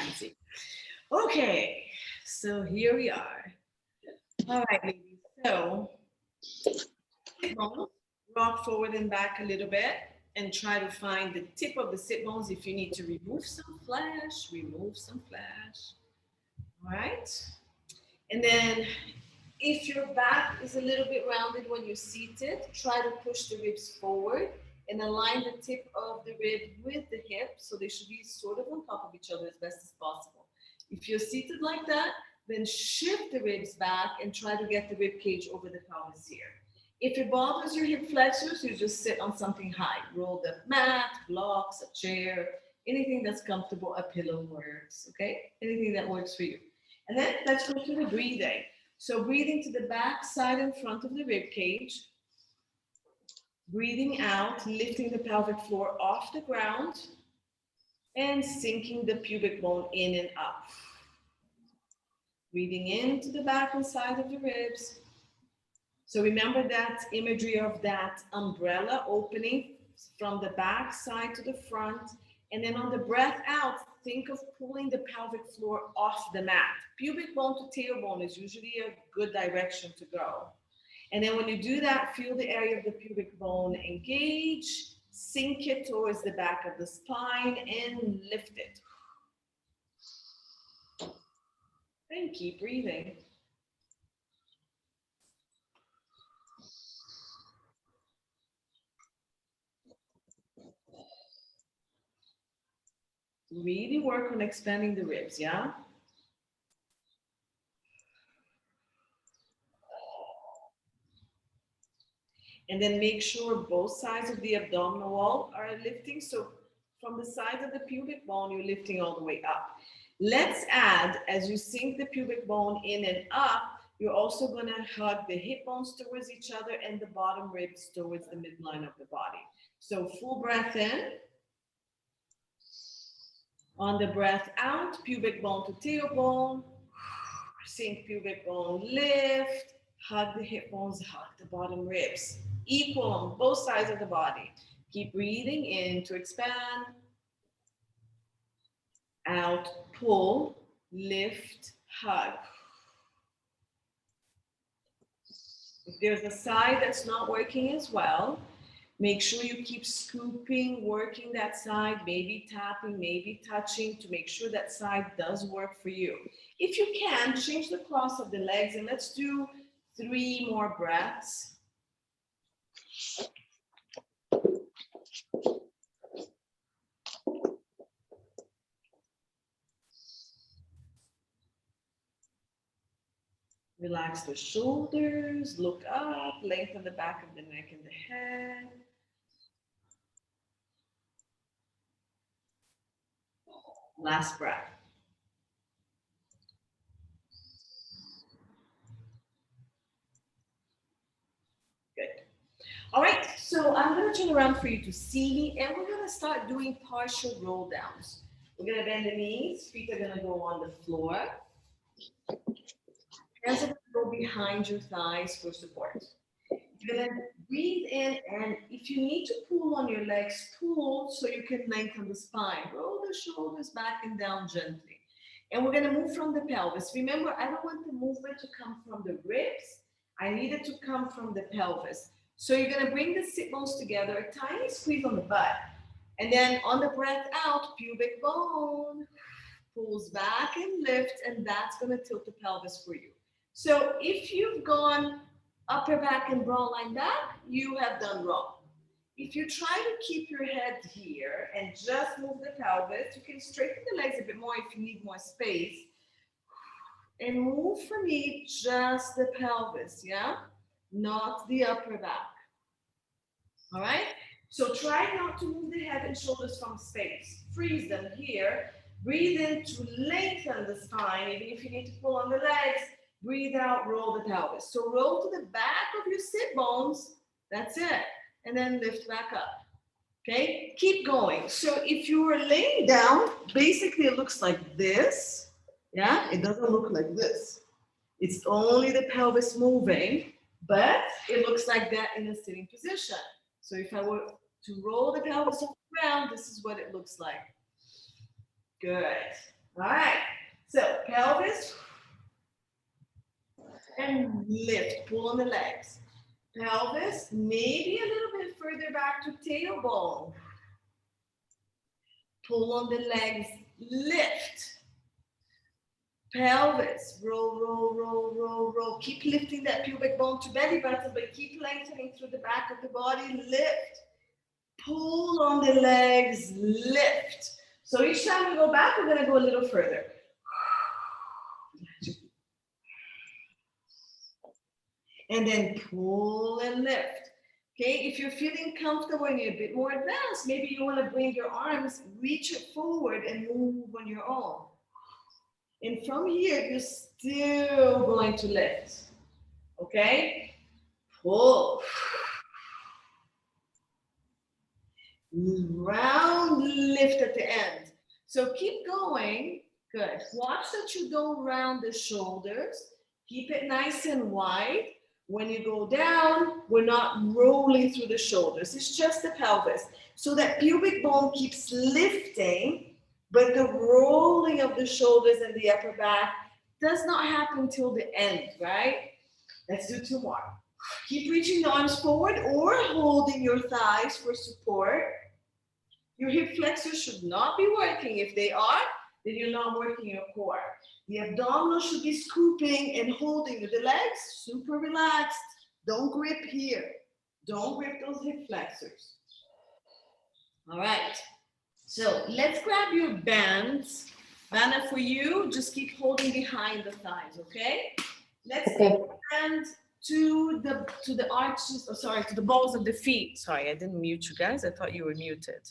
can't see. Okay, so here we are. All right, ladies. So sit bones, rock forward and back a little bit and try to find the tip of the sit bones. If you need to remove some flesh, remove some flesh. All right. And then if your back is a little bit rounded when you're seated, try to push the ribs forward and align the tip of the rib with the hip so they should be sort of on top of each other as best as possible. If you're seated like that, then shift the ribs back and try to get the rib cage over the pelvis here. If it bothers your hip flexors, you just sit on something high. Roll the mat, blocks, a chair, anything that's comfortable, a pillow works, okay? Anything that works for you. And then let's go to the breathing. So breathing to the back, side, and front of the rib cage. Breathing out, lifting the pelvic floor off the ground and sinking the pubic bone in and up. Breathing into the back and side of the ribs. So remember that imagery of that umbrella opening from the back side to the front. And then on the breath out, think of pulling the pelvic floor off the mat. Pubic bone to tailbone is usually a good direction to go. And then when you do that, feel the area of the pubic bone engage, sink it towards the back of the spine and lift it. And keep breathing. Really work on expanding the ribs, yeah? And then make sure both sides of the abdominal wall are lifting. So from the sides of the pubic bone, you're lifting all the way up. Let's add, as you sink the pubic bone in and up, you're also gonna hug the hip bones towards each other and the bottom ribs towards the midline of the body. So full breath in. On the breath out, pubic bone to tailbone. Sink pubic bone, lift. Hug the hip bones, hug the bottom ribs. Equal on both sides of the body. Keep breathing in to expand. Out, pull, lift, hug. If there's a side that's not working as well, make sure you keep scooping, working that side, maybe tapping, maybe touching to make sure that side does work for you. If you can, change the cross of the legs and let's do 3 more breaths. Relax the shoulders, look up, lengthen the back of the neck and the head. Last breath. Good. All right, so I'm going to turn around for you to see me, and we're going to start doing partial roll downs. We're going to bend the knees, feet are going to go on the floor. Hands are going to go behind your thighs for support. You're going to breathe in, and if you need to pull on your legs, pull so you can lengthen the spine. Roll the shoulders back and down gently. And we're going to move from the pelvis. Remember, I don't want the movement to come from the ribs. I need it to come from the pelvis. So you're going to bring the sit bones together, a tiny squeeze on the butt. And then on the breath out, pubic bone pulls back and lifts, and that's going to tilt the pelvis for you. So if you've gone upper back and broad line back, you have done wrong. If you try to keep your head here and just move the pelvis, you can straighten the legs a bit more if you need more space. And move for me just the pelvis, yeah? Not the upper back. All right? So try not to move the head and shoulders from space. Freeze them here. Breathe in to lengthen the spine, even if you need to pull on the legs. Breathe out, roll the pelvis. So roll to the back of your sit bones. That's it. And then lift back up. Okay? Keep going. So if you were laying down, basically it looks like this. Yeah? It doesn't look like this. It's only the pelvis moving, but it looks like that in a sitting position. So if I were to roll the pelvis off the ground, this is what it looks like. Good. All right. So pelvis and lift. Pull on the legs. Pelvis, maybe a little bit further back to tailbone. Pull on the legs. Lift. Pelvis, roll, roll, roll, roll, roll. Keep lifting that pubic bone to belly button, but keep lengthening through the back of the body. Lift. Pull on the legs, lift. So each time we go back, we're gonna go a little further. And then pull and lift. Okay, if you're feeling comfortable and you're a bit more advanced, maybe you wanna bring your arms, reach it forward and move on your own. And from here, you're still going to lift. Okay? Pull. Round lift at the end. So keep going. Good. Watch that you don't round the shoulders. Keep it nice and wide. When you go down, we're not rolling through the shoulders. It's just the pelvis. So that pubic bone keeps lifting, but the rolling of the shoulders and the upper back does not happen till the end, right? Let's do 2 more. Keep reaching the arms forward or holding your thighs for support. Your hip flexors should not be working. If they are, then you're not working your core. The abdominals should be scooping and holding the legs, super relaxed. Don't grip here. Don't grip those hip flexors. All right. So let's grab your bands. Vanna, for you, just keep holding behind the thighs, okay? Let's take the band to the arches, oh, sorry, to the balls of the feet. Sorry, I didn't mute you guys. I thought you were muted.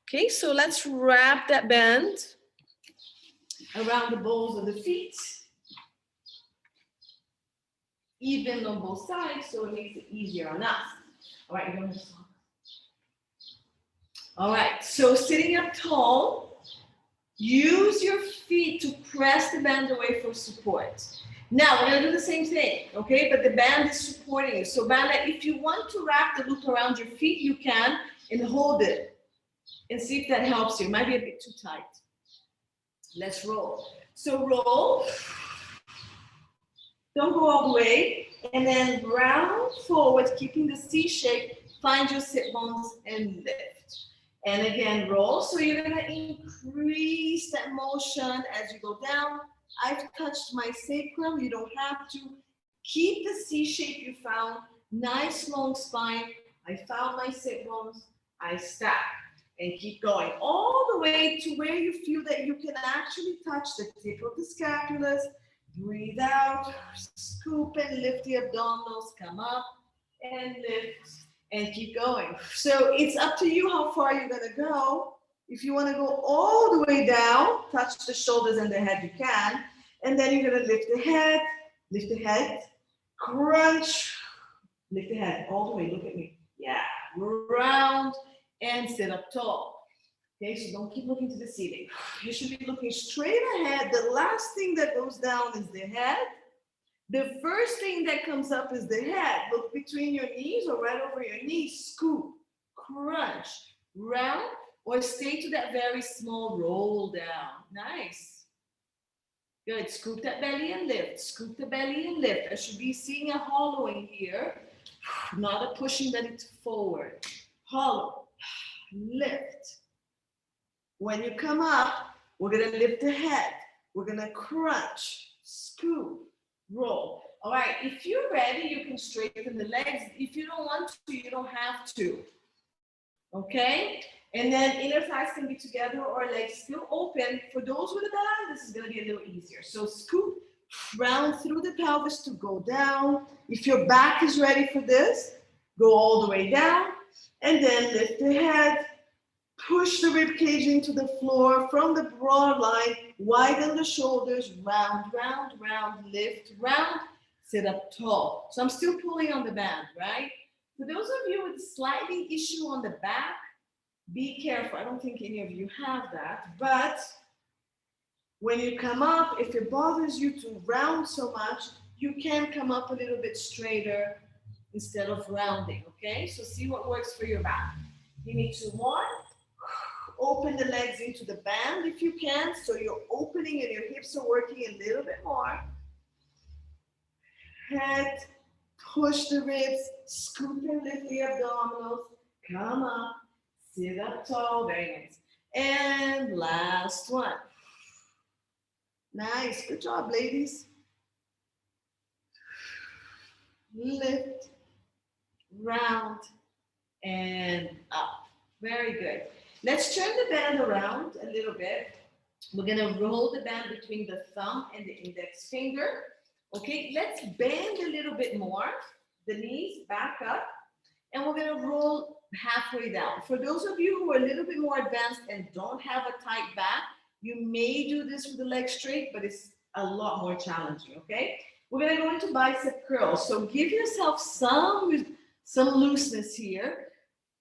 Okay, so let's wrap that band around the balls of the feet, even on both sides, so it makes it easier on us. All right, you're going to stop. All right, so sitting up tall, use your feet to press the band away for support. Now, we're going to do the same thing, okay? But the band is supporting you. So, Vanna, if you want to wrap the loop around your feet, you can, and hold it. And see if that helps you. It might be a bit too tight. Let's roll. So roll. Don't go all the way. And then round forward, keeping the C shape. Find your sit bones and lift. And again, roll. So you're going to increase that motion as you go down. I've touched my sacrum. You don't have to. Keep the C shape you found. Nice long spine. I found my sit bones. I stack. And keep going all the way to where you feel that you can actually touch the tip of the scapulas. Breathe out, scoop and lift the abdominals, come up and lift and keep going. So it's up to you how far you're gonna go. If you wanna go all the way down, touch the shoulders and the head, you can. And then you're gonna lift the head, crunch, lift the head all the way, look at me. Yeah, round, and sit up tall. Okay, so don't keep looking to the ceiling. You should be looking straight ahead. The last thing that goes down is the head. The first thing that comes up is the head. Look between your knees or right over your knees. Scoop, crunch, round, or stay to that very small roll down. Nice. Good. Scoop that belly and lift. Scoop the belly and lift. I should be seeing a hollowing here, not a pushing belly forward. Hollow. Lift. When you come up, we're going to lift the head. We're going to crunch, scoop, roll. All right, if you're ready, you can straighten the legs. If you don't want to, you don't have to. Okay? And then inner thighs can be together or legs still open. For those with a band, this is going to be a little easier. So scoop, round through the pelvis to go down. If your back is ready for this, go all the way down. And then lift the head, push the rib cage into the floor from the broad line, widen the shoulders, round, round, round, lift, round, sit up tall. So I'm still pulling on the band, right? For those of you with slightly issue on the back, be careful. I don't think any of you have that, but when you come up, if it bothers you to round so much, you can come up a little bit straighter instead of rounding, okay? So see what works for your back. Give me 2 more. Open the legs into the band if you can, so you're opening and your hips are working a little bit more. Head, push the ribs, scoop and lift the abdominals, come up, sit up tall, very nice. And last one. Nice, good job, ladies. Lift, round, and up. Very good. Let's turn the band around a little bit. We're gonna roll the band between the thumb and the index finger. Okay, let's bend a little bit more. The knees back up, and we're gonna roll halfway down. For those of you who are a little bit more advanced and don't have a tight back, you may do this with the legs straight, but it's a lot more challenging, okay? We're gonna go into bicep curls. So give yourself some looseness here.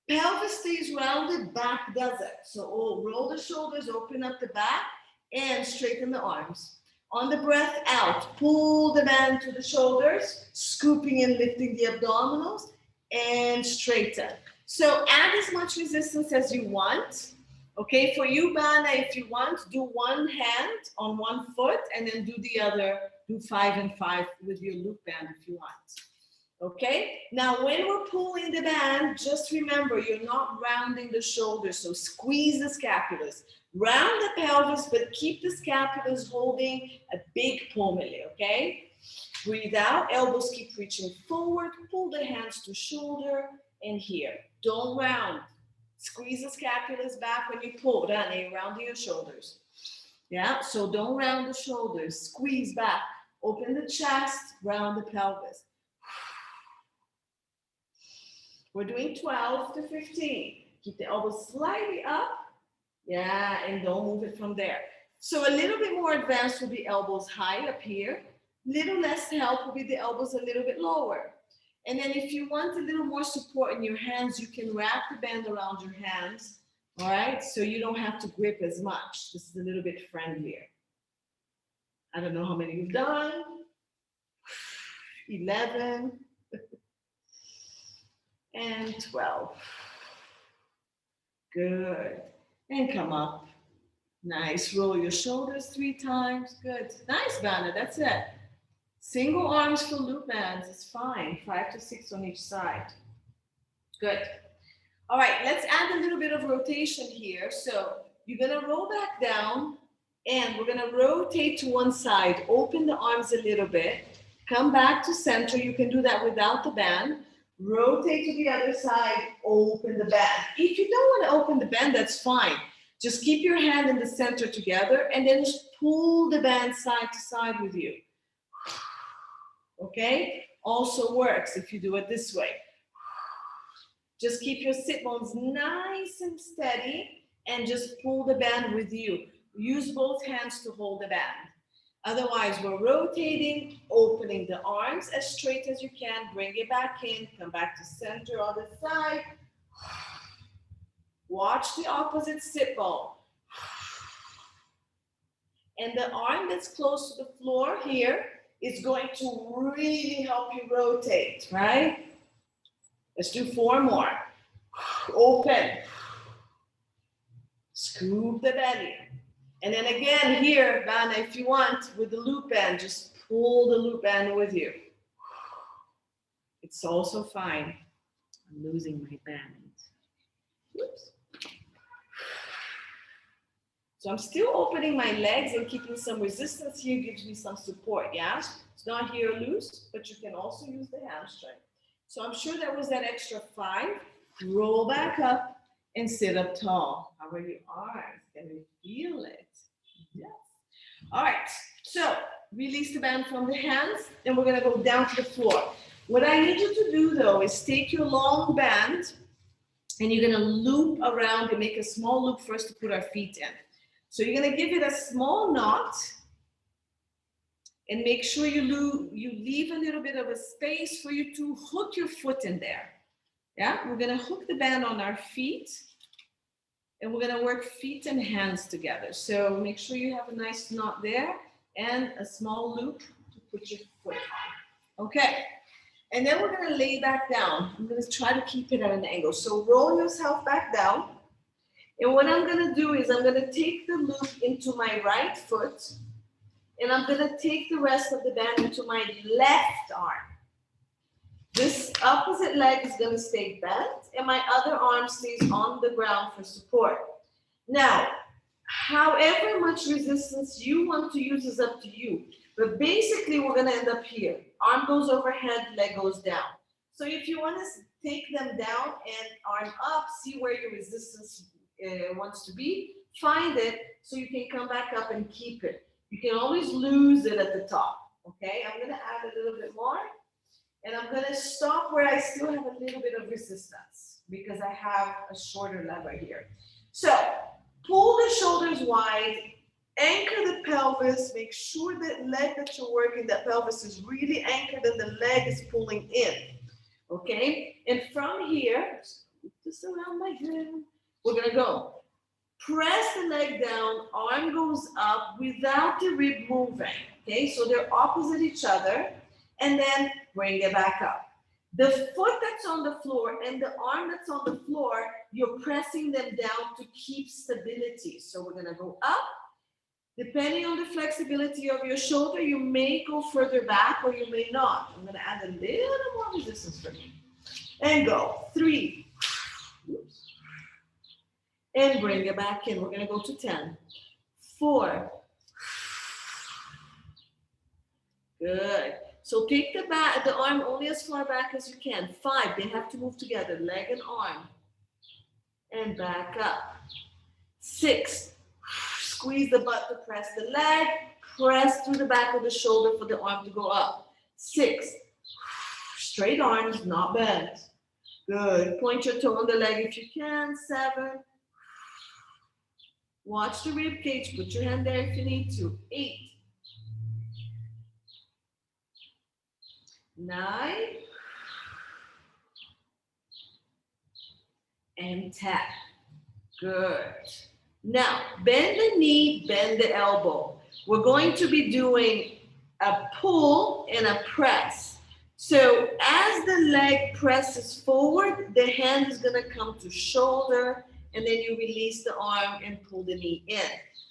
Pelvis stays rounded, back doesn't. So roll the shoulders, open up the back, and straighten the arms. On the breath out, pull the band to the shoulders, scooping and lifting the abdominals, and straighten. So add as much resistance as you want. Okay, for you, Bana, if you want, do one hand on one foot and then do the other, do 5 and 5 with your loop band if you want. Okay, now when we're pulling the band, just remember you're not rounding the shoulders, so squeeze the scapulas. Round the pelvis, but keep the scapulas holding a big pomele, okay? Breathe out, elbows keep reaching forward, pull the hands to shoulder and here. Don't round. Squeeze the scapulas back when you pull, rounding your shoulders. Yeah, so don't round the shoulders, squeeze back, open the chest, round the pelvis. We're doing 12 to 15. Keep the elbows slightly up. Yeah, and don't move it from there. So a little bit more advanced will be elbows high up here. Little less help will be the elbows a little bit lower. And then if you want a little more support in your hands, you can wrap the band around your hands. All right, so you don't have to grip as much. This is a little bit friendlier. I don't know how many you've done. 11. And 12. Good. And come up. Nice. Roll your shoulders 3 times. Good. Nice, Vanna. That's it. Single arms for loop bands is fine. 5 to 6 on each side. Good. All right. Let's add a little bit of rotation here. So you're going to roll back down and we're going to rotate to one side. Open the arms a little bit. Come back to center. You can do that without the band. Rotate to the other side, open the band. If you don't want to open the band, that's fine. Just keep your hand in the center together and then just pull the band side to side with you. Okay? Also works if you do it this way. Just keep your sit bones nice and steady and just pull the band with you. Use both hands to hold the band. Otherwise, we're rotating, opening the arms as straight as you can, bring it back in, come back to center on the side. Watch the opposite sit bone. And the arm that's close to the floor here is going to really help you rotate, right? Let's do 4 more. Open. Scoop the belly. And then again here, Vanna, if you want, with the loop band, just pull the loop band with you. It's also fine. I'm losing my band. Oops. So I'm still opening my legs and keeping some resistance here, gives me some support, yeah? It's not here loose, but you can also use the hamstring. So I'm sure that was that extra 5. Roll back up and sit up tall. How are your arms? Can you feel it? Yes. All right, so release the band from the hands, and we're gonna go down to the floor. What I need you to do though is take your long band and you're gonna loop around and make a small loop first to put our feet in. So you're gonna give it a small knot and make sure you leave a little bit of a space for you to hook your foot in there. Yeah, we're gonna hook the band on our feet. And we're gonna work feet and hands together. So make sure you have a nice knot there and a small loop to put your foot on. Okay, and then we're gonna lay back down. I'm gonna try to keep it at an angle. So roll yourself back down And what I'm gonna do is I'm gonna take the loop into my right foot, and I'm gonna take the rest of the band into my left arm. This opposite leg is gonna stay bent, and my other arm stays on the ground for support. Now, however much resistance you want to use is up to you. But basically, we're gonna end up here. Arm goes overhead, leg goes down. So if you want to take them down and arm up, see where your resistance wants to be, find it so you can come back up and keep it. You can always lose it at the top, okay? I'm gonna add a little bit more, and I'm gonna stop where I still have a little bit of resistance because I have a shorter lever here. So pull the shoulders wide, anchor the pelvis, make sure that leg that you're working, that pelvis is really anchored and the leg is pulling in, okay? And from here, just around my gym, we're gonna go. Press the leg down, arm goes up without the rib moving, okay? So they're opposite each other, and then bring it back up. The foot that's on the floor and the arm that's on the floor, you're pressing them down to keep stability. So we're gonna go up. Depending on the flexibility of your shoulder, you may go further back or you may not. I'm gonna add a little more resistance for you. And go, 3. Oops. And bring it back in. We're gonna go to 10. 4. Good. So take the arm only as far back as you can. 5, they have to move together, leg and arm. And back up. 6, squeeze the butt to press the leg, press through the back of the shoulder for the arm to go up. 6, straight arms, not bent. Good. Point your toe on the leg if you can. 7, watch the rib cage, put your hand there if you need to. 8, 9, and 10. Good. Now, bend the knee, bend the elbow. We're going to be doing a pull and a press. So as the leg presses forward, the hand is going to come to shoulder, and then you release the arm and pull the knee in.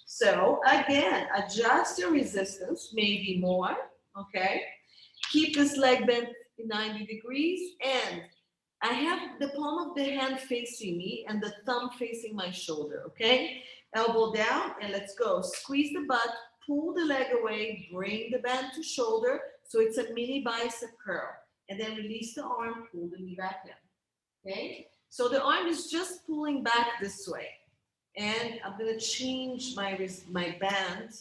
So again, adjust your resistance, maybe more, okay? Keep this leg bent 90 degrees, and I have the palm of the hand facing me and the thumb facing my shoulder, okay? Elbow down, and let's go. Squeeze the butt, pull the leg away, bring the band to shoulder, so it's a mini bicep curl. And then release the arm, pull the knee back in, okay? So the arm is just pulling back this way. And I'm gonna change my band,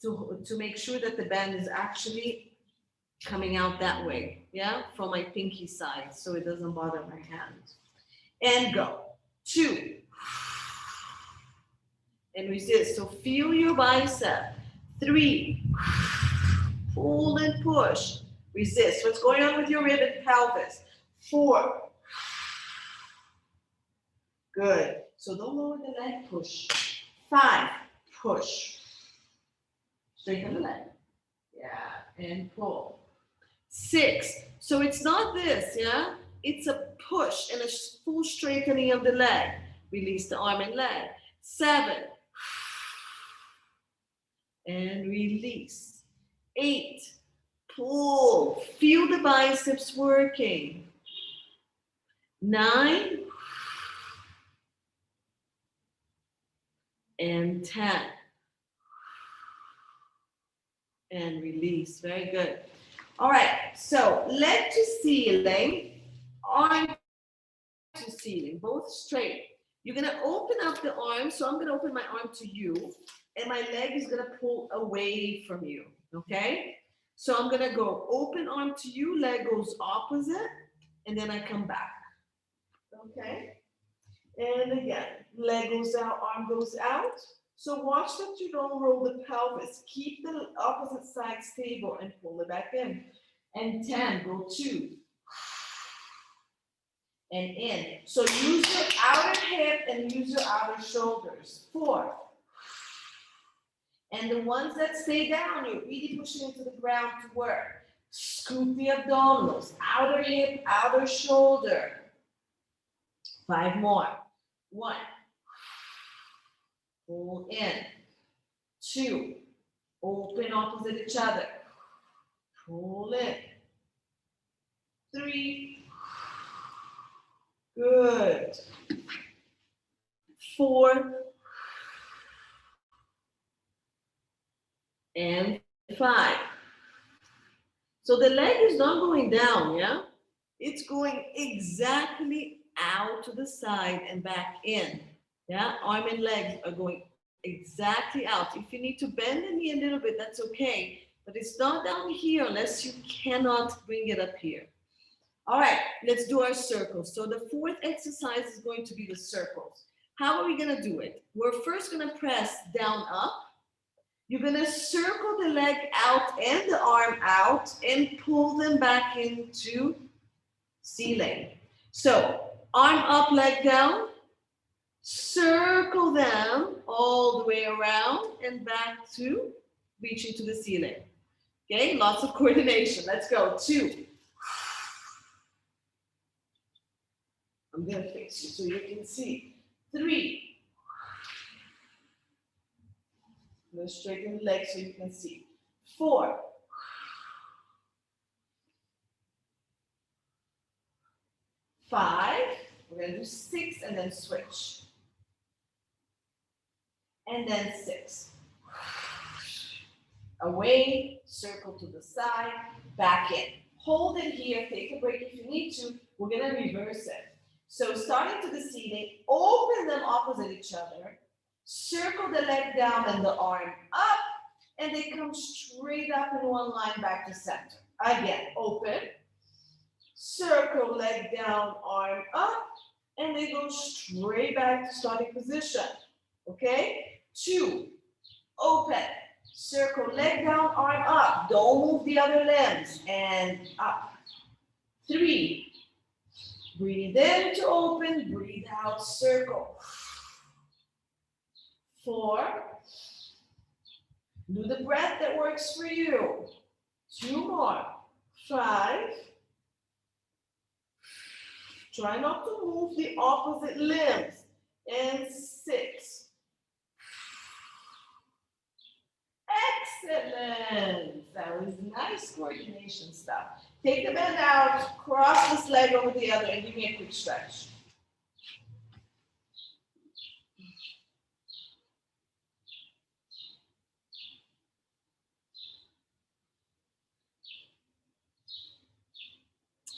to make sure that the band is actually coming out that way, yeah, from my pinky side, so it doesn't bother my hand. And go. 2. And resist. So feel your bicep. 3. Pull and push. Resist. What's going on with your rib and pelvis? 4. Good. So don't lower the leg. Push. 5. Push. Straighten the leg. Yeah. And pull. 6. So it's not this, yeah? It's a push and a full straightening of the leg. Release the arm and leg. 7. And release. 8. Pull. Feel the biceps working. 9. And 10. And release. Very good. All right, so leg to ceiling, arm to ceiling, both straight. You're gonna open up the arm, so I'm gonna open my arm to you, and my leg is gonna pull away from you, okay? So I'm gonna go open arm to you, leg goes opposite, and then I come back, okay? And again, leg goes out, arm goes out. So watch that you don't roll the pelvis. Keep the opposite side stable and pull it back in. And 10, go 2. And in. So use your outer hip and use your outer shoulders. 4. And the ones that stay down, you're really pushing into the ground to work. Scoop the abdominals, outer hip, outer shoulder. 5 more. 1. pull in. 2, open opposite each other, pull in. 3, good. 4, and 5. So the leg is not going down, yeah? It's going exactly out to the side and back in. Yeah, arm and legs are going exactly out. If you need to bend the knee a little bit, that's okay. But it's not down here unless you cannot bring it up here. All right, let's do our circles. So the fourth exercise is going to be the circles. How are we going to do it? We're first going to press down, up. You're going to circle the leg out and the arm out and pull them back into ceiling. So arm up, leg down. Circle them all the way around and back to reaching to the ceiling. Okay, lots of coordination. Let's go. 2. I'm going to fix you so you can see. 3. I'm going to straighten the legs so you can see. 4. 5. We're going to do 6 and then switch. And then 6. Away, circle to the side, back in. Hold it here, take a break if you need to. We're going to reverse it. So starting to the ceiling, open them opposite each other, circle the leg down and the arm up, and they come straight up in one line back to center. Again, open, circle, leg down, arm up, and they go straight back to starting position. Okay? 2, open, circle, leg down, arm up. Don't move the other limbs, and up. 3, breathe in to open, breathe out, circle. 4, do the breath that works for you. 2 more. 5, try not to move the opposite limbs. And 6. Excellent. That was nice coordination stuff. Take the bend out, cross this leg over the other, and give me a quick stretch.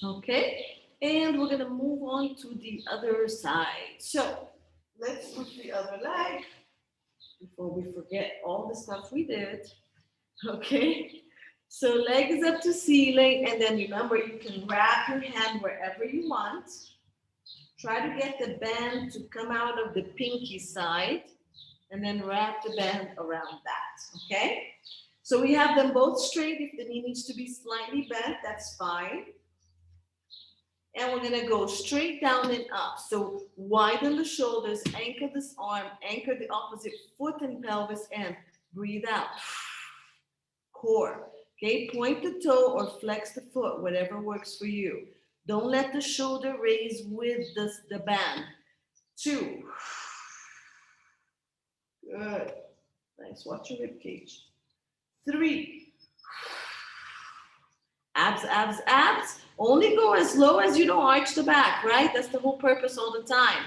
Okay, and we're going to move on to the other side. So let's put the other leg before we forget all the stuff we did. Okay, so leg is up to ceiling, and then remember you can wrap your hand wherever you want. Try to get the band to come out of the pinky side, and then wrap the band around that, okay? So we have them both straight. If the knee needs to be slightly bent, that's fine. And we're gonna go straight down and up. So widen the shoulders, anchor this arm, anchor the opposite foot and pelvis in. Breathe out. Core. Okay, point the toe or flex the foot, whatever works for you. Don't let the shoulder raise with the band. 2. Good. Nice. Watch your rib cage. 3. Abs, abs, abs. Only go as low as you don't arch the back, right? That's the whole purpose all the time.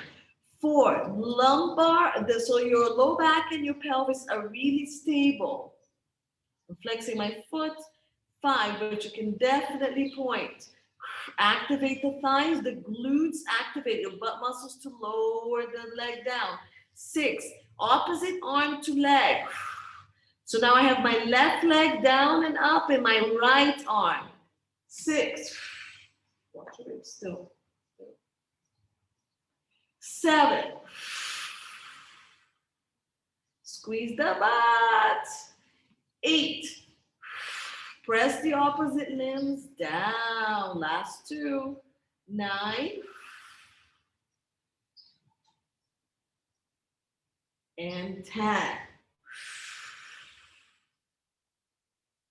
4. Lumbar. So your low back and your pelvis are really stable. I'm flexing my foot. 5, but you can definitely point. Activate the thighs, the glutes, activate your butt muscles to lower the leg down. 6, opposite arm to leg. So now I have my left leg down and up and my right arm. 6, watch it still. 7, squeeze the butt. 8, press the opposite limbs down. Last 2. 9. And 10.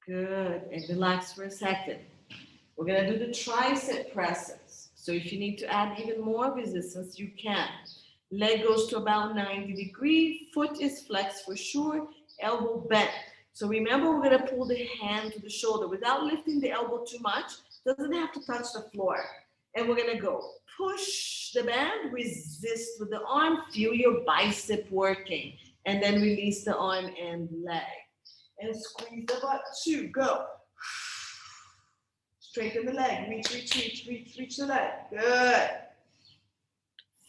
Good. And relax for a second. We're going to do the tricep presses. So if you need to add even more resistance, you can. Leg goes to about 90 degrees. Foot is flexed for sure. Elbow bent. So remember, we're going to pull the hand to the shoulder without lifting the elbow too much. Doesn't have to touch the floor. And we're going to go push the band, resist with the arm, feel your bicep working, and then release the arm and leg. And squeeze the butt. 2, go. Straighten the leg. Reach the leg. Good.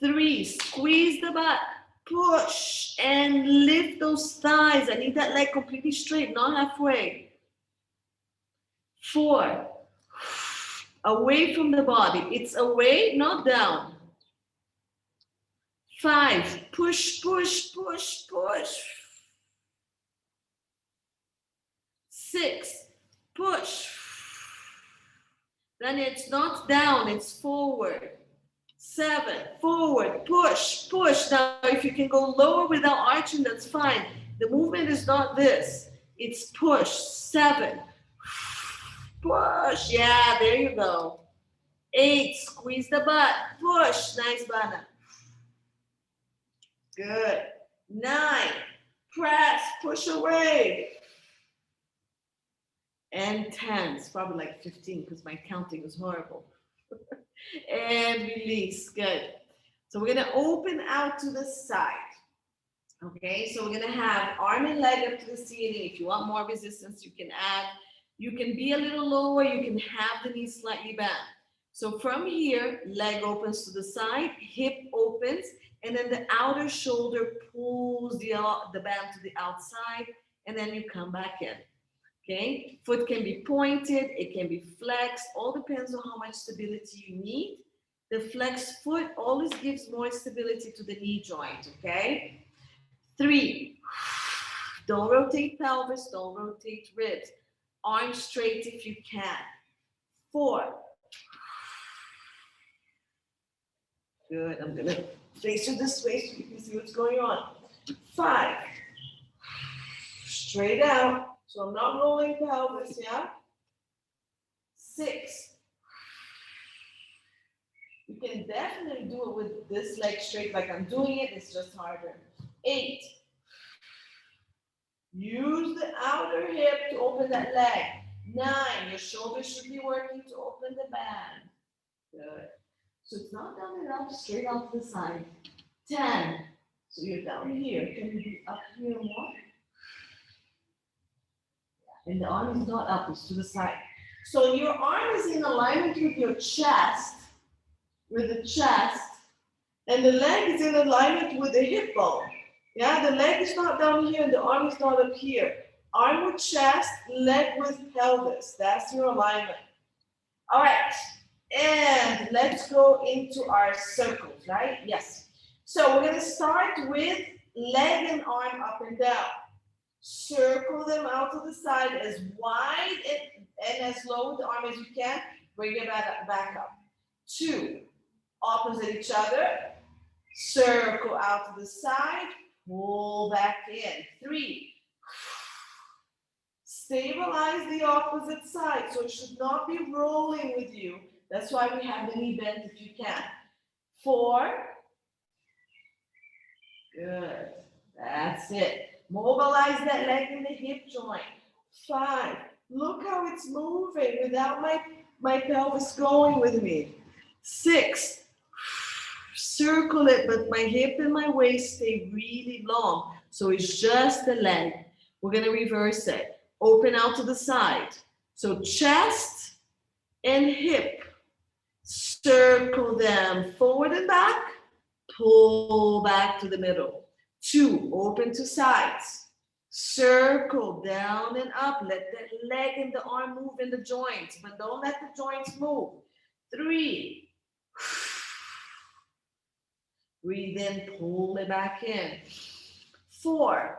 3, squeeze the butt. Push and lift those thighs. I need that leg completely straight, not halfway. 4, away from the body. It's away, not down. 5, push. 6, push. Then it's not down, it's forward. 7, forward, push. Now, if you can go lower without arching, that's fine. The movement is not this. It's push. 7, push. Yeah, there you go. 8, squeeze the butt. Push. Nice, Bana. Good. 9, press. Push away. And 10. It's probably like 15 because my counting is horrible. And release. Good. So we're going to open out to the side. Okay, so we're going to have arm and leg up to the ceiling. If you want more resistance, you can add. You can be a little lower. You can have the knees slightly bent. So from here, leg opens to the side, hip opens, and then the outer shoulder pulls the band to the outside, and then you come back in. Okay, foot can be pointed, it can be flexed, all depends on how much stability you need. The flexed foot always gives more stability to the knee joint, okay? 3, don't rotate pelvis, don't rotate ribs. Arms straight if you can. 4, good, I'm gonna face you this way so you can see what's going on. 5, straight out. So I'm not rolling pelvis, yeah? 6. You can definitely do it with this leg straight like I'm doing it. It's just harder. 8. Use the outer hip to open that leg. 9. Your shoulders should be working to open the band. Good. So it's not down and up, straight out to the side. 10. So you're down here. Can you be up here more? And the arm is not up, it's to the side. So your arm is in alignment with your chest, and the leg is in alignment with the hip bone. Yeah, the leg is not down here and the arm is not up here. Arm with chest, leg with pelvis. That's your alignment. All right, and let's go into our circles, right? Yes. So we're gonna start with leg and arm up and down. Circle them out to the side as wide and as low with the arm as you can. Bring it back up. 2, opposite each other. Circle out to the side. Pull back in. 3, stabilize the opposite side. So it should not be rolling with you. That's why we have the knee bent if you can. 4, good. That's it. Mobilize that leg in the hip joint. 5, look how it's moving without my pelvis going with me. 6, circle it, but my hip and my waist stay really long. So it's just the leg. We're going to reverse it. Open out to the side. So chest and hip. Circle them forward and back. Pull back to the middle. 2, open to sides. Circle down and up. Let the leg and the arm move in the joints, but don't let the joints move. 3. Breathe in, pull it back in. 4.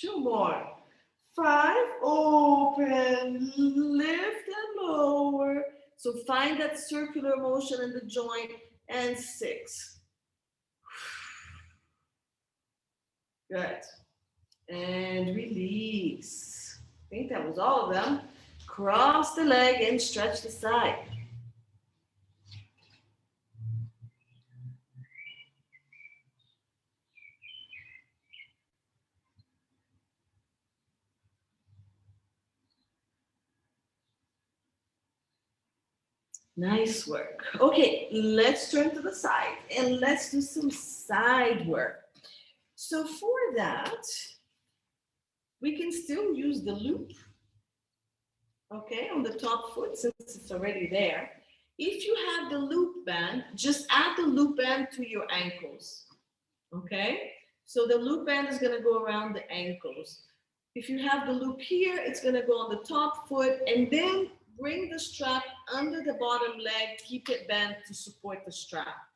2 more. 5, open, lift and lower. So find that circular motion in the joint. And 6. Good. And release. I think that was all of them. Cross the leg and stretch the side. Nice work. Okay, let's turn to the side and let's do some side work. So for that, we can still use the loop, okay, on the top foot since it's already there. If you have the loop band, just add the loop band to your ankles, okay? So the loop band is gonna go around the ankles. If you have the loop here, it's gonna go on the top foot and then bring the strap under the bottom leg, keep it bent to support the strap.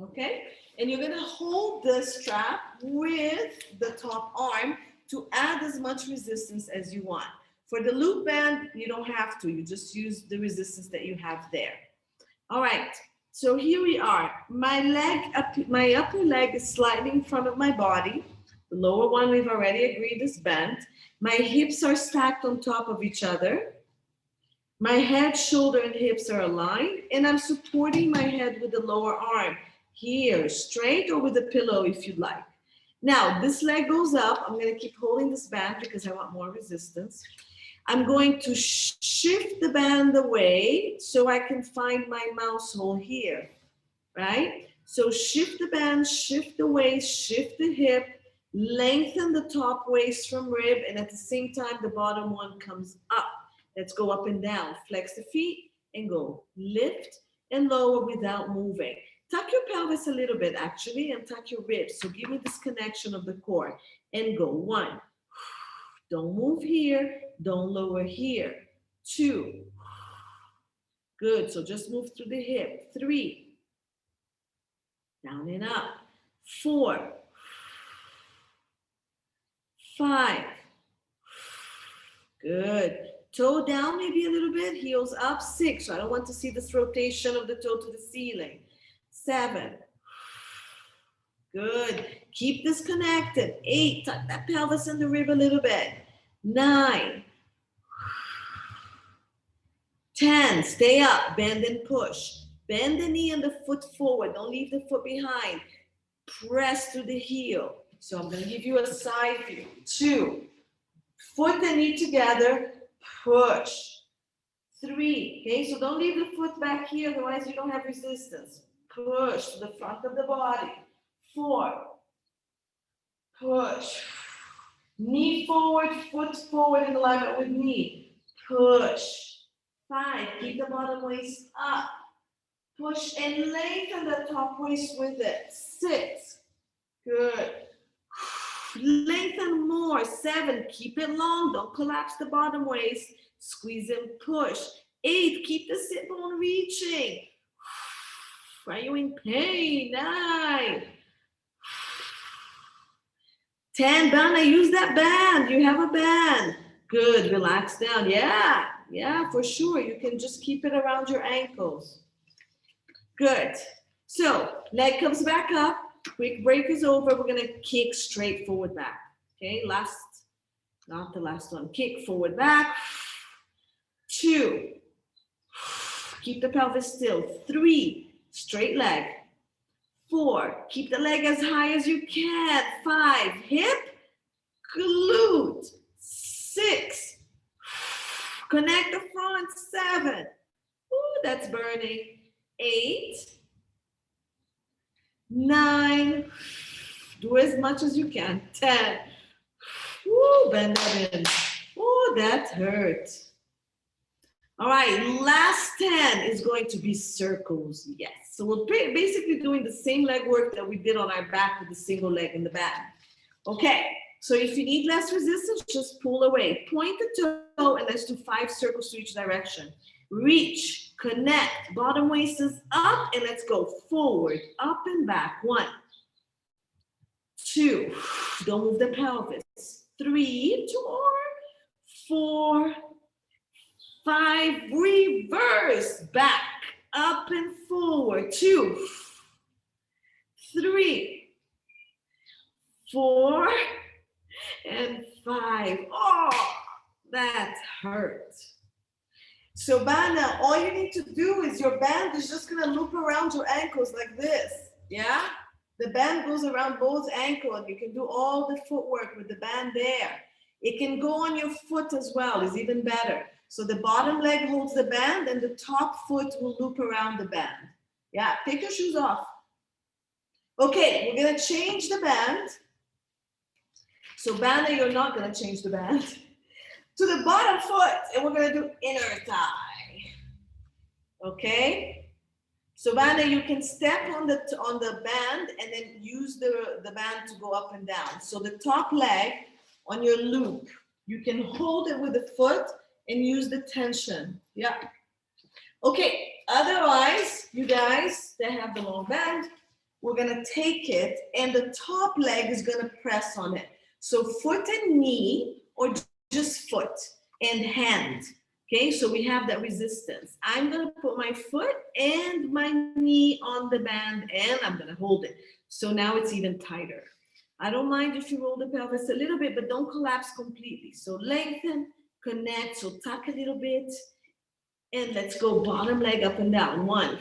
Okay? And you're gonna hold the strap with the top arm to add as much resistance as you want. For the loop band, you don't have to, you just use the resistance that you have there. All right, so here we are. My upper leg is slightly in front of my body. The lower one we've already agreed is bent. My hips are stacked on top of each other. My head, shoulder, and hips are aligned, and I'm supporting my head with the lower arm. Here, straight or with a pillow if you'd like. Now, this leg goes up. I'm gonna keep holding this band because I want more resistance. I'm going to shift the band away so I can find my mouse hole here, right? So shift the band, shift the waist, shift the hip, lengthen the top waist from rib, and at the same time, the bottom one comes up. Let's go up and down. Flex the feet and go. Lift and lower without moving. Tuck your pelvis a little bit, actually, and tuck your ribs. So give me this connection of the core. And go. 1. Don't move here. Don't lower here. 2. Good. So just move through the hip. 3. Down and up. 4. 5. Good. Toe down maybe a little bit, heels up. 6. So I don't want to see this rotation of the toe to the ceiling. 7. Good. Keep this connected. 8. Tuck that pelvis and the rib a little bit. 9. 10. Stay up. Bend and push. Bend the knee and the foot forward. Don't leave the foot behind. Press through the heel. So I'm going to give you a side view. 2. Foot and knee together. Push. 3. Okay, so don't leave the foot back here, otherwise you don't have resistance. Push to the front of the body. 4. Push. Knee forward, foot forward in alignment with knee. Push. 5. Keep the bottom waist up. Push and lengthen the top waist with it. 6. Good. Lengthen more. 7. Keep it long. Don't collapse the bottom waist. Squeeze and push. 8. Keep the sit bone reaching. Are you in pain? 9. 10. Bana, use that band. You have a band. Good. Relax down. Yeah, for sure. You can just keep it around your ankles. Good. So leg comes back up. Quick break is over. We're gonna kick straight forward back. Okay, not the last one. Kick forward back. 2. Keep the pelvis still. 3. Straight leg. 4. Keep the leg as high as you can. 5. Hip, glute. 6. Connect the front. 7. Ooh, that's burning. 8. 9. Do as much as you can. 10. Woo, bend that in. Oh, that hurt. All right, last 10 is going to be circles. Yes. So we're basically doing the same leg work that we did on our back with the single leg in the back. Okay. So if you need less resistance, just pull away. Point the toe and let's do 5 circles to each direction. Reach, connect, bottom waist is up, and let's go forward, up and back. 1, 2, don't move the pelvis. 3, 2 more. 4, 5, reverse, back, up and forward. 2, 3, 4, and 5. Oh, that hurt. So Bana, all you need to do is your band is just gonna loop around your ankles like this, yeah? The band goes around both ankles and you can do all the footwork with the band there. It can go on your foot as well, is even better. So the bottom leg holds the band and the top foot will loop around the band. Yeah, take your shoes off. Okay, we're gonna change the band. So Banner, you're not gonna change the band. To the bottom foot, and we're gonna do inner thigh. Okay? So Banner, you can step on the band and then use the band to go up and down. So the top leg on your loop, you can hold it with the foot and use the tension. Yeah. Okay, otherwise, you guys that have the long band, we're gonna take it and the top leg is gonna press on it. So foot and knee, or just foot and hand. Okay, so we have that resistance. I'm gonna put my foot and my knee on the band and I'm gonna hold it. So now it's even tighter. I don't mind if you roll the pelvis a little bit, but don't collapse completely. So lengthen, connect, so tuck a little bit. And let's go bottom leg up and down. 1,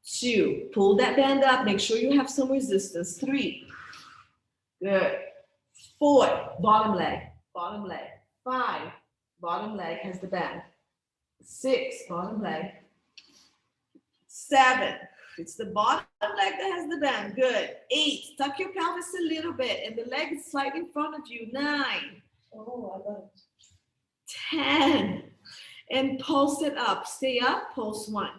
2, pull that band up, make sure you have some resistance. 3, good. 4, bottom leg, 5, bottom leg has the band. 6, bottom leg. 7, it's the bottom leg that has the band, good. 8, tuck your pelvis a little bit and the leg is slightly in front of you. 9, Oh, I love it. 10, and pulse it up. Stay up, pulse 1,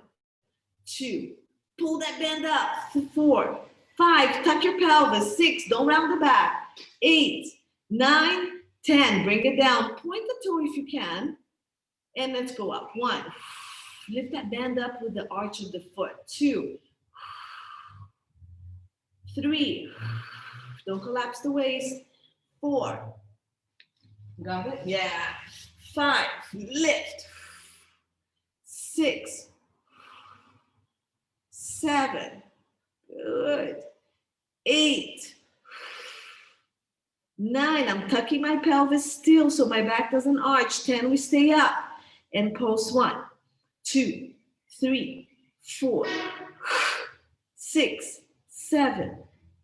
2, pull that band up. 4, 5, tuck your pelvis. 6, don't round the back. 8, 9, 10, bring it down. Point the toe if you can. And let's go up. 1, lift that band up with the arch of the foot. 2, 3, don't collapse the waist. 4, got it? Yeah. 5, lift. 6, 7, good. 8, 9, I'm tucking my pelvis still so my back doesn't arch. 10, we stay up and pulse. 1, 2, 3, 4, 6, 7,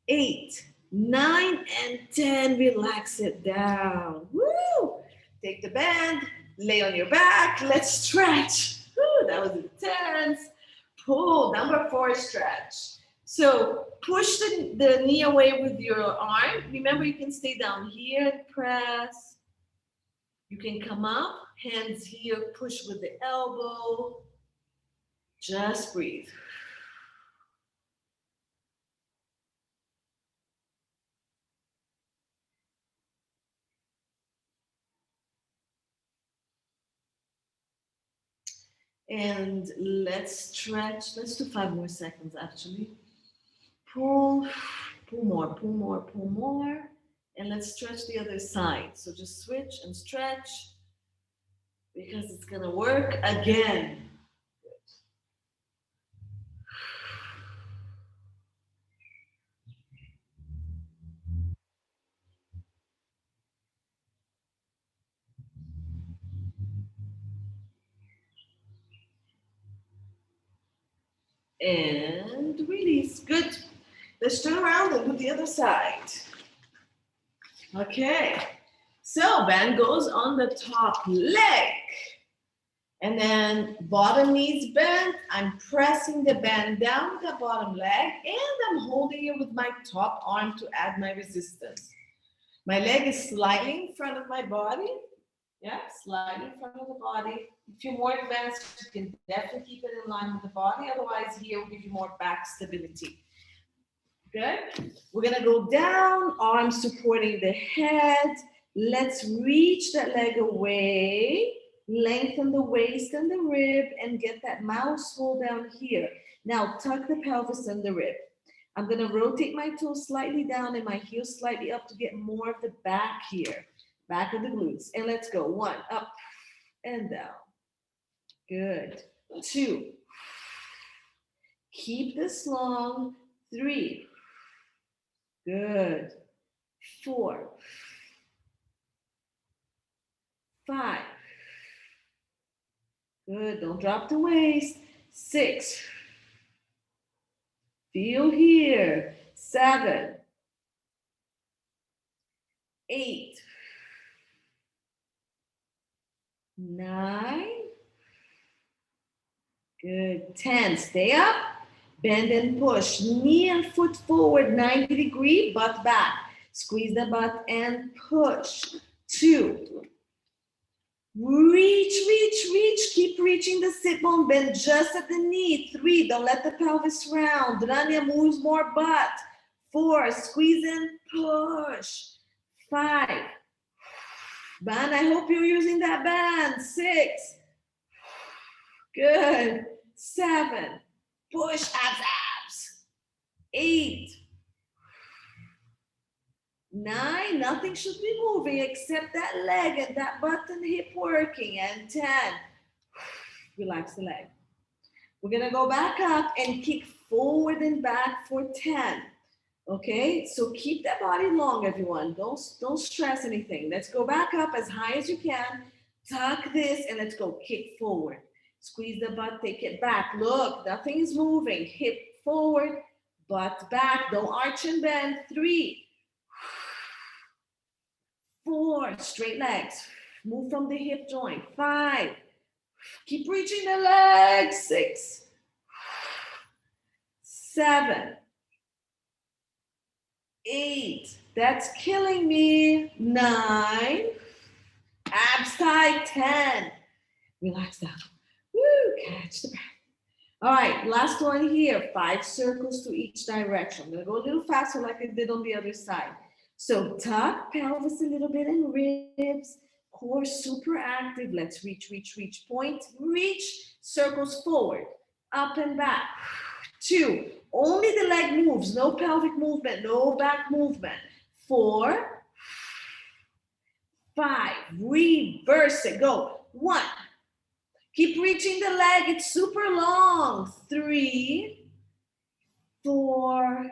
8, 9, and 10. Relax it down. Woo! Take the band, lay on your back. Let's stretch. Woo, that was intense. Pull. Number 4, stretch. So push the knee away with your arm. Remember, you can stay down here and press. You can come up, hands here, push with the elbow. Just breathe. And let's stretch. Let's do 5 more seconds, actually. Pull, pull more, pull more, pull more. And let's stretch the other side. So just switch and stretch because it's gonna work again. And release. Good. Let's turn around and do the other side. Okay. So band goes on the top leg. And then bottom knees bent. I'm pressing the band down the bottom leg and I'm holding it with my top arm to add my resistance. My leg is slightly in front of my body. Yeah, slightly in front of the body. If you're more advanced, you can definitely keep it in line with the body. Otherwise, here will give you more back stability. Good. We're gonna go down, arms supporting the head. Let's reach that leg away. Lengthen the waist and the rib and get that mouse hole down here. Now tuck the pelvis and the rib. I'm gonna rotate my toes slightly down and my heels slightly up to get more of the back here. Back of the glutes. And let's go. 1, up and down. Good. 2. Keep this long. 3. Good. 4. 5. Good. Don't drop the waist. 6. Feel here. 7. 8. 9. Good. 10. Stay up. Bend and push. Knee and foot forward, 90-degree, butt back. Squeeze the butt and push. 2. Reach, reach, reach. Keep reaching the sit bone. Bend just at the knee. 3. Don't let the pelvis round. Rania moves more butt. 4. Squeeze and push. 5. Band, I hope you're using that band. 6. Good. 7. Push, abs. 8. 9. Nothing should be moving except that leg and that butt and hip working. And 10. Relax the leg. We're going to go back up and kick forward and back for 10. Okay, so keep that body long, everyone. Don't stress anything. Let's go back up as high as you can. Tuck this and let's go kick forward. Squeeze the butt, take it back. Look, nothing is moving. Hip forward, butt back. Don't arch and bend. 3, 4, straight legs. Move from the hip joint. 5, keep reaching the legs. 6, 7, 8, that's killing me. 9, abs tight. 10, relax down. Woo, catch the breath. All right, last one here. 5 circles to each direction. I'm gonna go a little faster like I did on the other side. So tuck pelvis a little bit and ribs. Core super active. Let's reach, reach, reach. Point, reach. Circles forward, up and back. 2, only the leg moves, no pelvic movement, no back movement. 4, 5, reverse it, go. 1, keep reaching the leg, it's super long. 3, 4,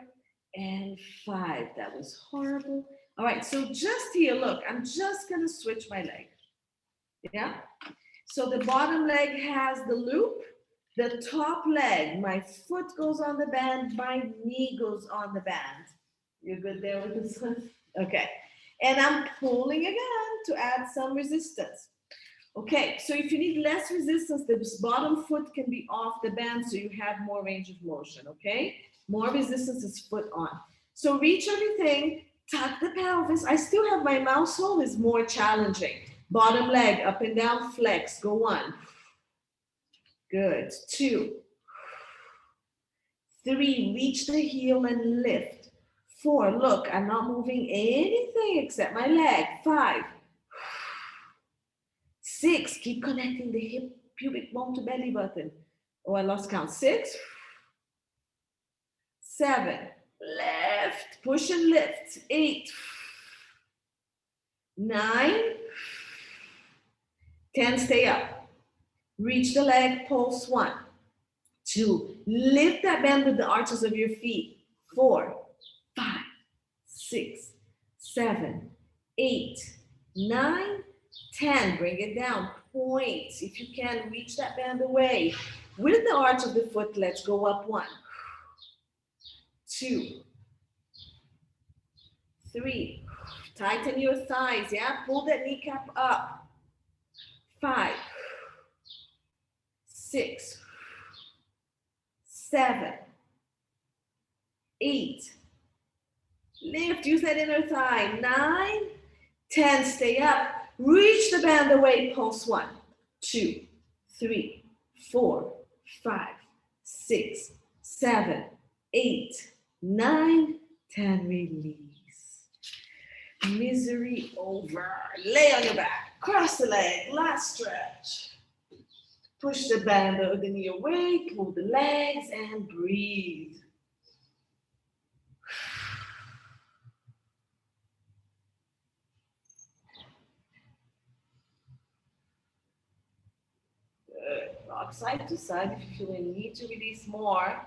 and 5. That was horrible. All right, so just here, look, I'm just gonna switch my leg. Yeah, so the bottom leg has the loop. The top leg, my foot goes on the band, my knee goes on the band. You're good there with this one? Okay. And I'm pulling again to add some resistance. Okay, so if you need less resistance, the bottom foot can be off the band so you have more range of motion, okay? More resistance is foot on. So reach everything, tuck the pelvis. I still have my mouse hold is more challenging. Bottom leg, up and down, flex, go 1. Good. 2, 3, reach the heel and lift. 4, look, I'm not moving anything except my leg. 5, 6, keep connecting the hip, pubic bone to belly button. Oh, I lost count. 6, 7, lift, push and lift. 8, 9, 10, stay up. Reach the leg, pulse. 1, 2, lift that band with the arches of your feet. 4, 5, 6, 7, 8, 9, 10. Bring it down. Point. If you can, reach that band away. With the arch of the foot, let's go up. 1, 2, 3. Tighten your thighs, yeah? Pull that kneecap up. 5, 6, 7, 8. Lift, use that inner thigh. 9, 10, stay up. Reach the band away, pulse. 1, 2, 3, 4, 5, 6, 7, 8, 9, 10, release. Misery over. Lay on your back, cross the leg, last stretch. Push the band over the knee away, pull the legs and breathe. Good. Rock side to side if you feel a need to release more.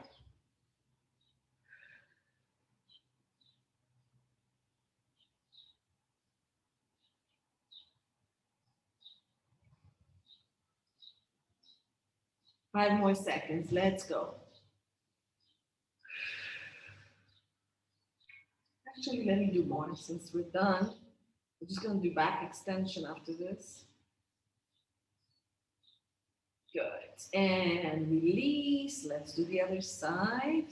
Five more seconds. Let's go. Actually, let me do more since we're done. We're just going to do back extension after this. Good. And release. Let's do the other side.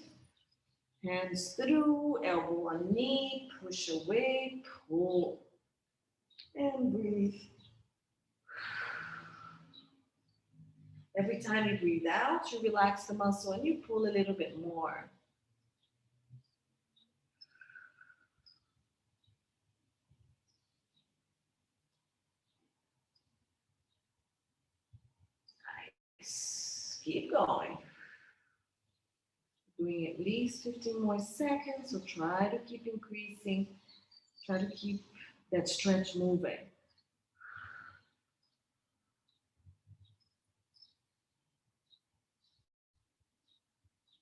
Hands through, elbow on knee, push away, pull. And breathe. Every time you breathe out, you relax the muscle and you pull a little bit more. Nice. Keep going. Doing at least 15 more seconds, so try to keep increasing. Try to keep that stretch moving.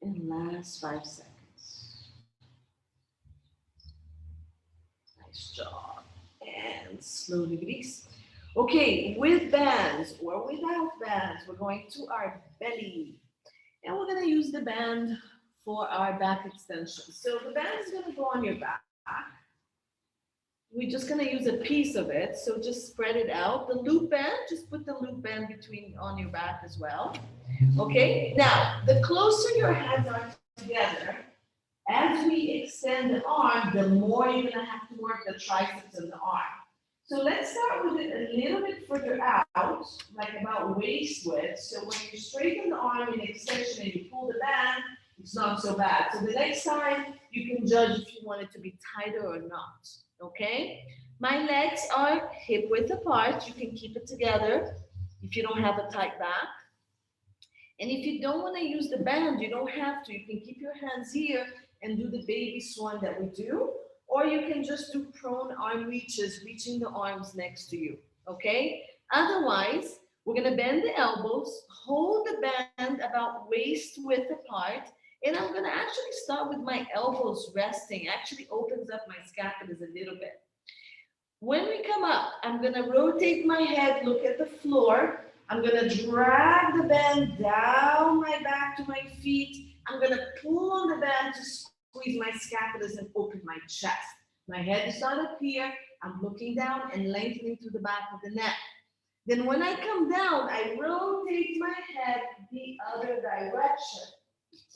And last 5 seconds. Nice job. And slowly release. Okay, with bands or without bands, we're going to our belly. And we're going to use the band for our back extension. So the band is going to go on your back. We're just going to use a piece of it. So just spread it out. The loop band, just put the loop band between on your back as well. Okay, now the closer your hands are together, as we extend the arm, the more you're going to have to work the triceps of the arm. So let's start with it a little bit further out, like about waist width. So when you straighten the arm in extension and you pull the band, it's not so bad. So the next time you can judge if you want it to be tighter or not, okay? My legs are hip width apart. You can keep it together if you don't have a tight back. And if you don't want to use the band, you don't have to. You can keep your hands here and do the baby swan that we do. Or you can just do prone arm reaches, reaching the arms next to you, okay? Otherwise, we're gonna bend the elbows, hold the band about waist width apart, and I'm gonna actually start with my elbows resting. Actually opens up my scapulas a little bit. When we come up, I'm gonna rotate my head, look at the floor. I'm gonna drag the band down my back to my feet. I'm gonna pull on the band to squeeze my scapulas and open my chest. My head is not up here. I'm looking down and lengthening through the back of the neck. Then when I come down, I rotate my head the other direction.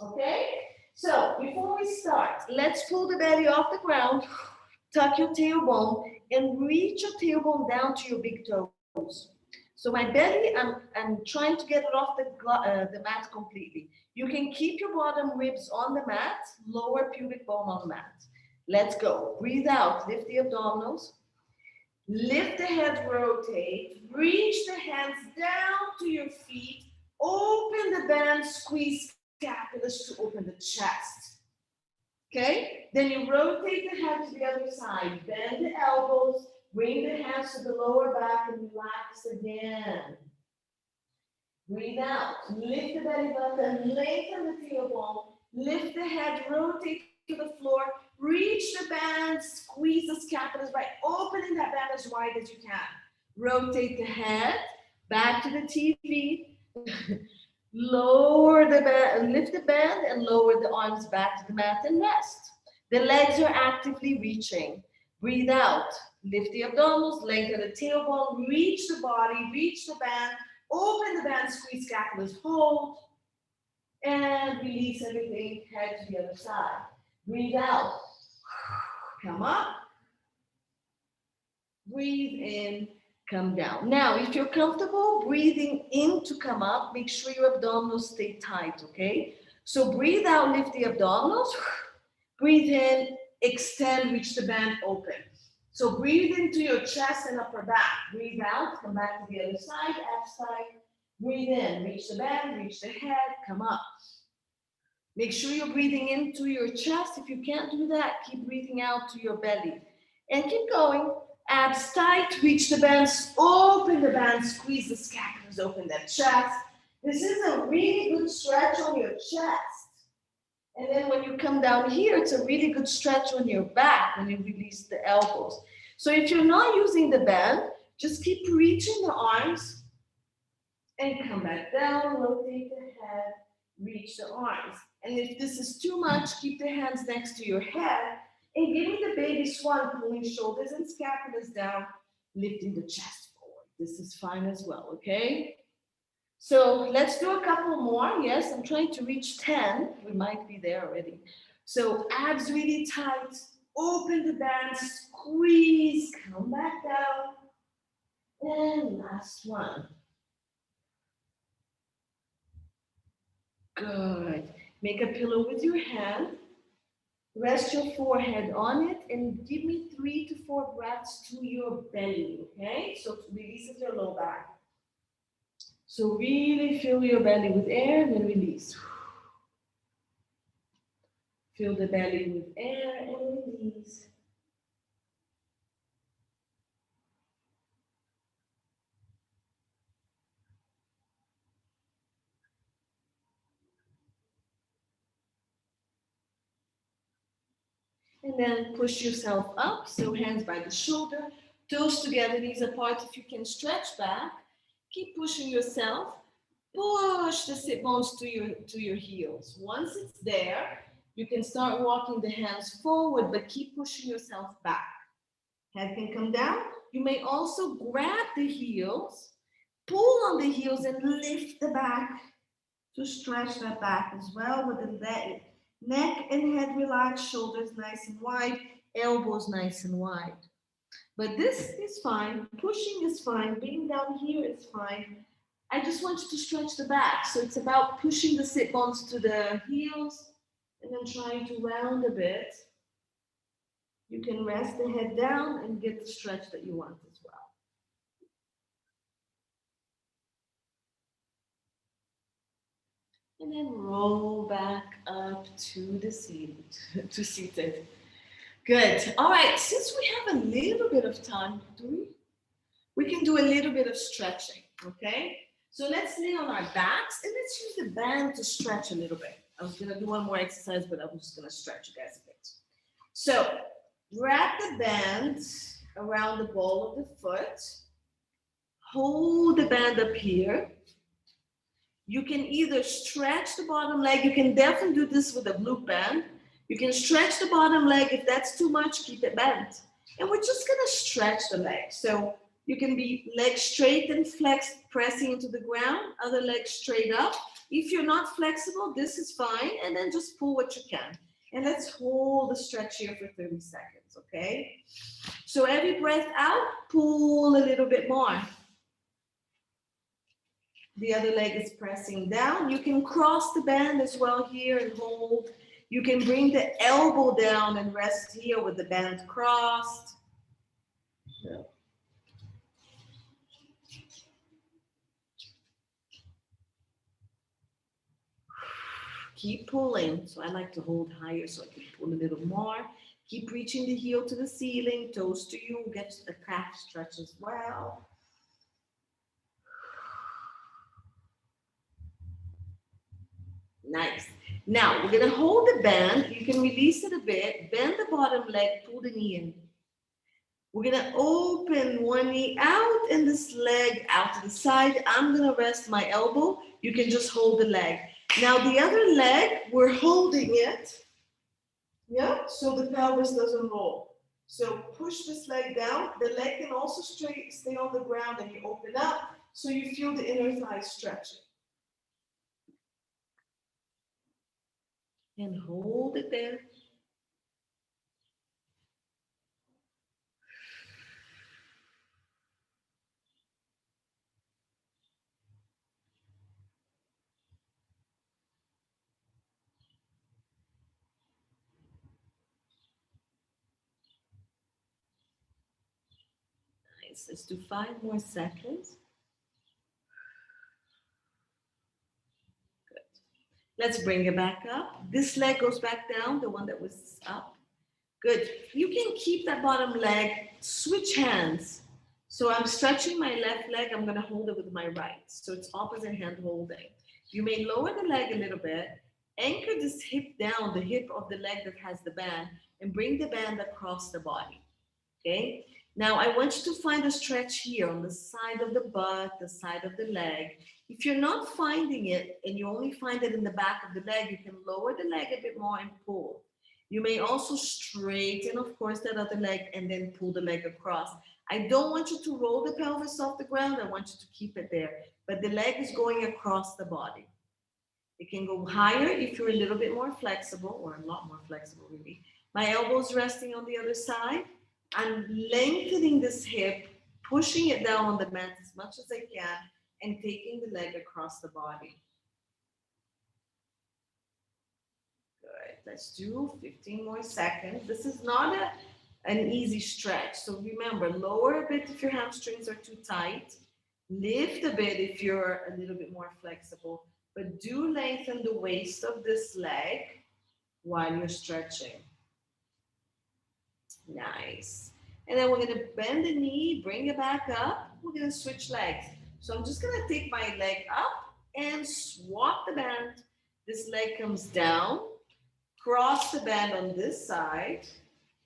Okay? So before we start, let's pull the belly off the ground, tuck your tailbone, and reach your tailbone down to your big toes. So my belly, I'm trying to get it off the mat completely. You can keep your bottom ribs on the mat, lower pubic bone on the mat. Let's go. Breathe out, lift the abdominals. Lift the head, rotate. Reach the hands down to your feet. Open the band, squeeze scapulas to open the chest. Okay? Then you rotate the head to the other side. Bend the elbows. Bring the hands to the lower back and relax again. Breathe out. Lift the belly button, lengthen the tailbone. Lift the head, rotate to the floor. Reach the band, squeeze the scapulas by opening that band as wide as you can. Rotate the head back to the TV. Lower the band, lift the band and lower the arms back to the mat and rest. The legs are actively reaching. Breathe out. Lift the abdominals, lengthen the tailbone, reach the body, reach the band, open the band, squeeze scapulas, hold, and release everything, head to the other side. Breathe out. Come up. Breathe in, come down. Now, if you're comfortable breathing in to come up, make sure your abdominals stay tight, okay? So breathe out, lift the abdominals. Breathe in, extend, reach the band, open. So breathe into your chest and upper back. Breathe out, come back to the other side, ab side. Breathe in, reach the band, reach the head, come up. Make sure you're breathing into your chest. If you can't do that, keep breathing out to your belly. And keep going. Abs tight, reach the bands, open the band, squeeze the scapulas, open that chest. This is a really good stretch on your chest. And then when you come down here, it's a really good stretch on your back when you release the elbows. So if you're not using the band, just keep reaching the arms and come back down, rotate the head, reach the arms. And if this is too much, keep the hands next to your head and give me the baby swan, pulling shoulders and scapulas down, lifting the chest forward. This is fine as well, okay? So let's do a couple more. Yes, I'm trying to reach 10. We might be there already. So abs really tight. Open the band, squeeze, come back down. And last one. Good. Make a pillow with your hand. Rest your forehead on it and give me 3 to 4 breaths to your belly, okay? So it releases your low back. So really fill your belly with air and then release. Fill the belly with air and release. And then push yourself up. So hands by the shoulder, toes together, knees apart. If you can stretch back, keep pushing yourself. Push the sit bones to your heels. Once it's there, you can start walking the hands forward, but keep pushing yourself back. Head can come down. You may also grab the heels, pull on the heels, and lift the back to stretch that back as well with the leg. Neck and head relaxed, shoulders nice and wide, elbows nice and wide. But this is fine. Pushing is fine. Being down here is fine. I just want you to stretch the back. So it's about pushing the sit bones to the heels and then trying to round a bit. You can rest the head down and get the stretch that you want as well. And then roll back up to the seat, to seated. Good. All right. Since we have a little bit of time, we can do a little bit of stretching. Okay. So let's lay on our backs and let's use the band to stretch a little bit. I was gonna do one more exercise, but I'm just gonna stretch you guys a bit. So wrap the band around the ball of the foot. Hold the band up here. You can either stretch the bottom leg. You can definitely do this with a loop band. You can stretch the bottom leg. If that's too much, keep it bent. And we're just gonna stretch the leg. So you can be leg straight and flexed, pressing into the ground, other leg straight up. If you're not flexible, this is fine. And then just pull what you can. And let's hold the stretch here for 30 seconds, okay? So every breath out, pull a little bit more. The other leg is pressing down. You can cross the band as well here and hold. You can bring the elbow down and rest here with the band crossed. So. Keep pulling. So I like to hold higher so I can pull a little more. Keep reaching the heel to the ceiling, toes to you. Get the calf stretch as well. Nice. Now we're gonna hold the band. You can release it a bit. Bend the bottom leg, pull the knee in. We're gonna open one knee out and this leg out to the side. I'm gonna rest my elbow. You can just hold the leg. Now the other leg, we're holding it. Yeah, so the pelvis doesn't roll. So push this leg down. The leg can also stay on the ground and you open up so you feel the inner thigh stretching. And hold it there. Nice. Let's do 5 more seconds. Good. Let's bring it back up. This leg goes back down, the one that was up. Good. You can keep that bottom leg. Switch hands. So I'm stretching my left leg. I'm going to hold it with my right. So it's opposite hand holding. You may lower the leg a little bit. Anchor this hip down, the hip of the leg that has the band, and bring the band across the body. Okay? Now I want you to find a stretch here on the side of the butt, the side of the leg. If you're not finding it and you only find it in the back of the leg, you can lower the leg a bit more and pull. You may also straighten, of course, that other leg and then pull the leg across. I don't want you to roll the pelvis off the ground. I want you to keep it there. But the leg is going across the body. It can go higher if you're a little bit more flexible, or a lot more flexible, really. My elbow's resting on the other side. I'm lengthening this hip, pushing it down on the mat as much as I can, and taking the leg across the body. Good. Let's do 15 more seconds. This is not an easy stretch. So remember, lower a bit if your hamstrings are too tight. Lift a bit if you're a little bit more flexible. But do lengthen the waist of this leg while you're stretching. Nice. And then we're going to bend the knee, bring it back up. We're going to switch legs. So I'm just going to take my leg up and swap the band. This leg comes down. Cross the band on this side.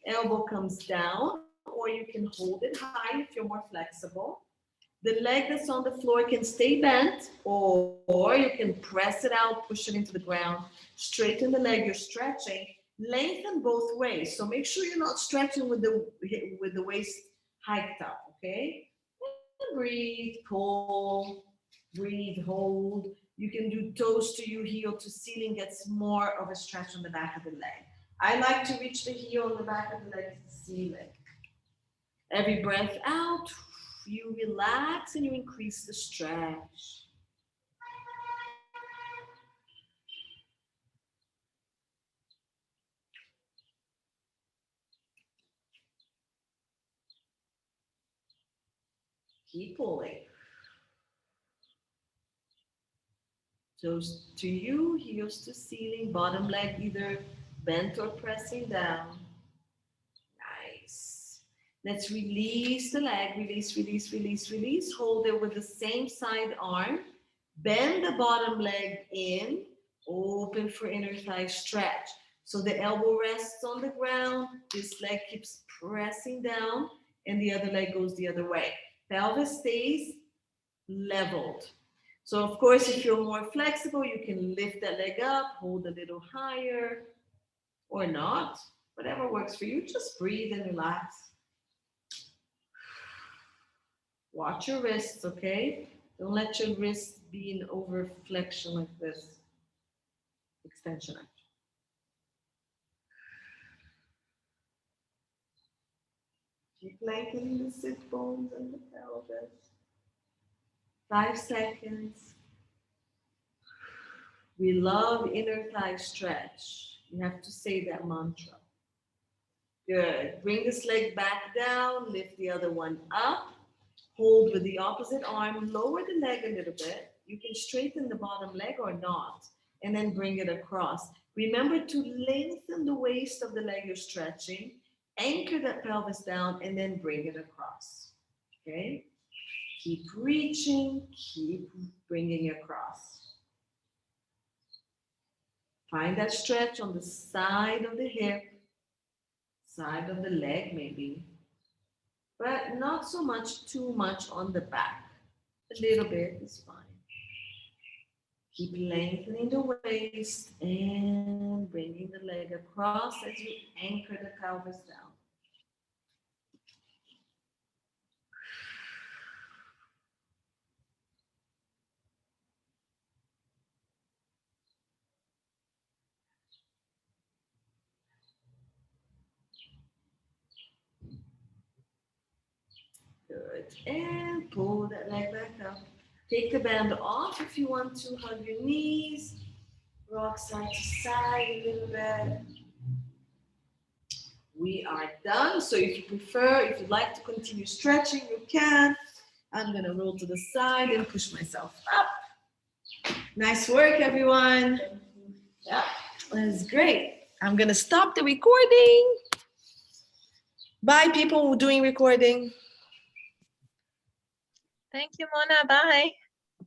Elbow comes down, or you can hold it high if you're more flexible. The leg that's on the floor can stay bent, or you can press it out, push it into the ground, straighten the leg you're stretching, lengthen both ways. So make sure you're not stretching with the waist hiked up, okay? And breathe, pull, breathe, hold. You can do toes to you, heel to ceiling, gets more of a stretch on the back of the leg. I like to reach the heel on the back of the leg to the ceiling. Every breath out, you relax and you increase the stretch. Keep pulling. Toes to you, heels to ceiling, bottom leg either bent or pressing down. Nice. Let's release the leg, release, release, release, release. Hold it with the same side arm. Bend the bottom leg in, open for inner thigh stretch. So the elbow rests on the ground, this leg keeps pressing down, and the other leg goes the other way. Pelvis stays leveled. So of course, if you're more flexible, you can lift that leg up, hold a little higher, or not. Whatever works for you, just breathe and relax. Watch your wrists, okay? Don't let your wrists be in over flexion like this. Extension action. Keep lengthening the sit bones and the pelvis. 5 seconds. We love inner thigh stretch. You have to say that mantra. Good. Bring this leg back down, lift the other one up. Hold with the opposite arm, lower the leg a little bit. You can straighten the bottom leg or not, and then bring it across. Remember to lengthen the waist of the leg you're stretching, anchor that pelvis down, and then bring it across. Okay? Keep reaching, keep bringing across. Find that stretch on the side of the hip, side of the leg maybe, but not so much, too much on the back. A little bit is fine. Keep lengthening the waist and bringing the leg across as you anchor the pelvis down. Good. And pull that leg back up. Take the band off if you want to. Hug your knees. Rock side to side a little bit. We are done. So if you prefer, if you'd like to continue stretching, you can. I'm going to roll to the side and push myself up. Nice work, everyone. Yeah, that was great. I'm going to stop the recording. Bye, people doing recording. Thank you, Mona. Bye.